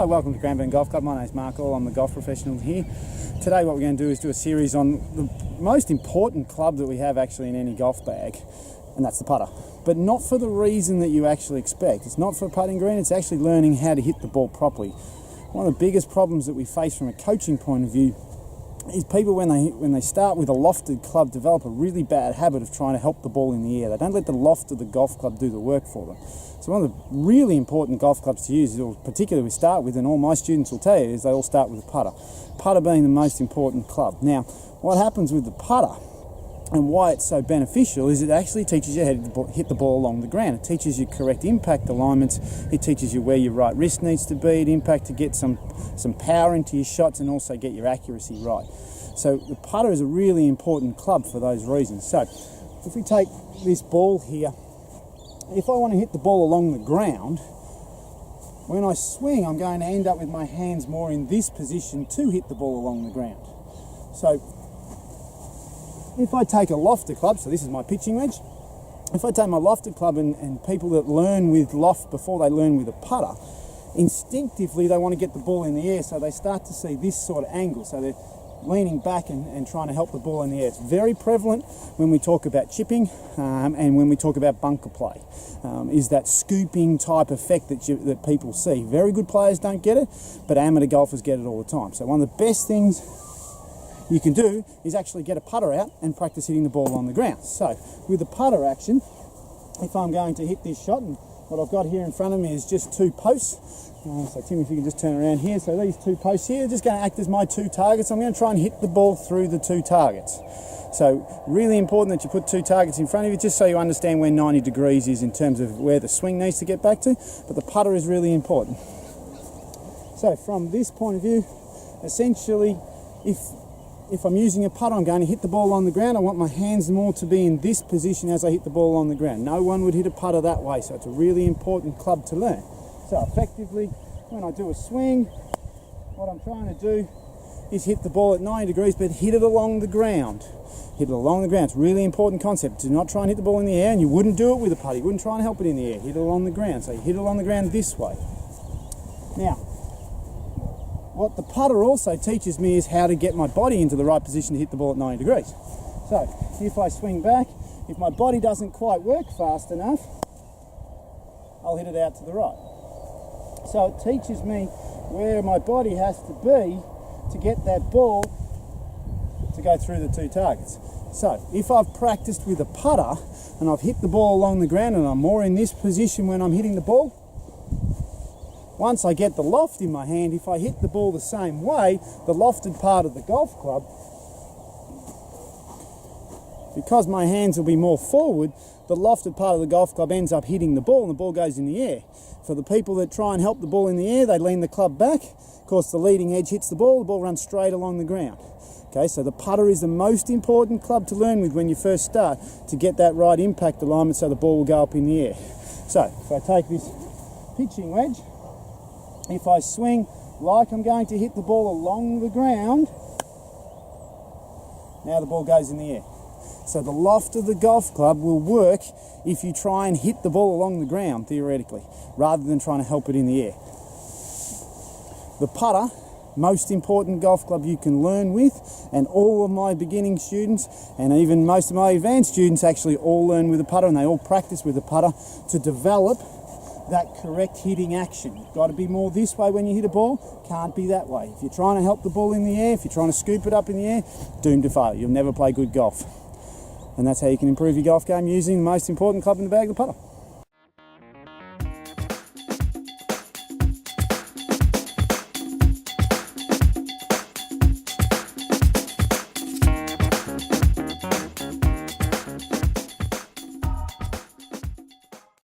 Hi, welcome to Cranbourne Golf Club. My name's Mark All. I'm the golf professional here. Today what we're going to do is do a series on the most important club that we have actually in any golf bag, and that's the putter. But not for the reason that you actually expect. It's not for putting green, it's actually learning how to hit the ball properly. One of the biggest problems that we face from a coaching point of view is people when they start with a lofted club develop a really bad habit of trying to help the ball in the air. They don't let the loft of the golf club do the work for them. So one of the really important golf clubs to use, or particularly we start with, and all my students will tell you, is they all start with a putter. Putter being the most important club. Now, what happens with the putter and why it's so beneficial is it actually teaches you how to hit the ball along the ground. It teaches you correct impact alignments. It teaches you where your right wrist needs to be at impact to get some power into your shots and also get your accuracy right. So the putter is a really important club for those reasons. So if we take this ball here, if I want to hit the ball along the ground, when I swing, I'm going to end up with my hands more in this position to hit the ball along the ground. So if I take a lofted club, so this is my pitching wedge, if I take my lofted club and people that learn with loft before they learn with a putter, instinctively they want to get the ball in the air, so they start to see this sort of angle. So they're leaning back and trying to help the ball in the air. It's very prevalent when we talk about chipping and when we talk about bunker play, is that scooping type effect that people see. Very good players don't get it, but amateur golfers get it all the time. So one of the best things you can do is actually get a putter out and practice hitting the ball on the ground. So with the putter action, if I'm going to hit this shot, and what I've got here in front of me is just two posts. So Tim, if you can just turn around here. So these two posts here are just going to act as my two targets. I'm going to try and hit the ball through the two targets. So really important that you put two targets in front of you just so you understand where 90 degrees is in terms of where the swing needs to get back to. But the putter is really important. So from this point of view, essentially, if I'm using a putter, I'm going to hit the ball on the ground. I want my hands more to be in this position as I hit the ball on the ground. No one would hit a putter that way, so it's a really important club to learn. So effectively, when I do a swing, what I'm trying to do is hit the ball at 90 degrees, but hit it along the ground. Hit it along the ground. It's a really important concept. Do not try and hit the ball in the air, and you wouldn't do it with a putter. You wouldn't try and help it in the air. Hit it along the ground. So you hit it along the ground this way. Now, what the putter also teaches me is how to get my body into the right position to hit the ball at 90 degrees. So if I swing back, if my body doesn't quite work fast enough, I'll hit it out to the right. So it teaches me where my body has to be to get that ball to go through the two targets. So if I've practiced with a putter and I've hit the ball along the ground and I'm more in this position when I'm hitting the ball, once I get the loft in my hand, if I hit the ball the same way, the lofted part of the golf club, because my hands will be more forward, the lofted part of the golf club ends up hitting the ball and the ball goes in the air. For the people that try and help the ball in the air, they lean the club back. Of course, the leading edge hits the ball runs straight along the ground. Okay, so the putter is the most important club to learn with when you first start to get that right impact alignment so the ball will go up in the air. So if I take this pitching wedge, if I swing like I'm going to hit the ball along the ground, now the ball goes in the air. So the loft of the golf club will work if you try and hit the ball along the ground, theoretically, rather than trying to help it in the air. The putter, most important golf club you can learn with, and all of my beginning students and even most of my advanced students actually all learn with a putter, and they all practice with a putter to develop that correct hitting action. You've got to be more this way when you hit a ball, can't be that way. If you're trying to help the ball in the air, if you're trying to scoop it up in the air, doomed to fail. You'll never play good golf. And that's how you can improve your golf game using the most important club in the bag, the putter.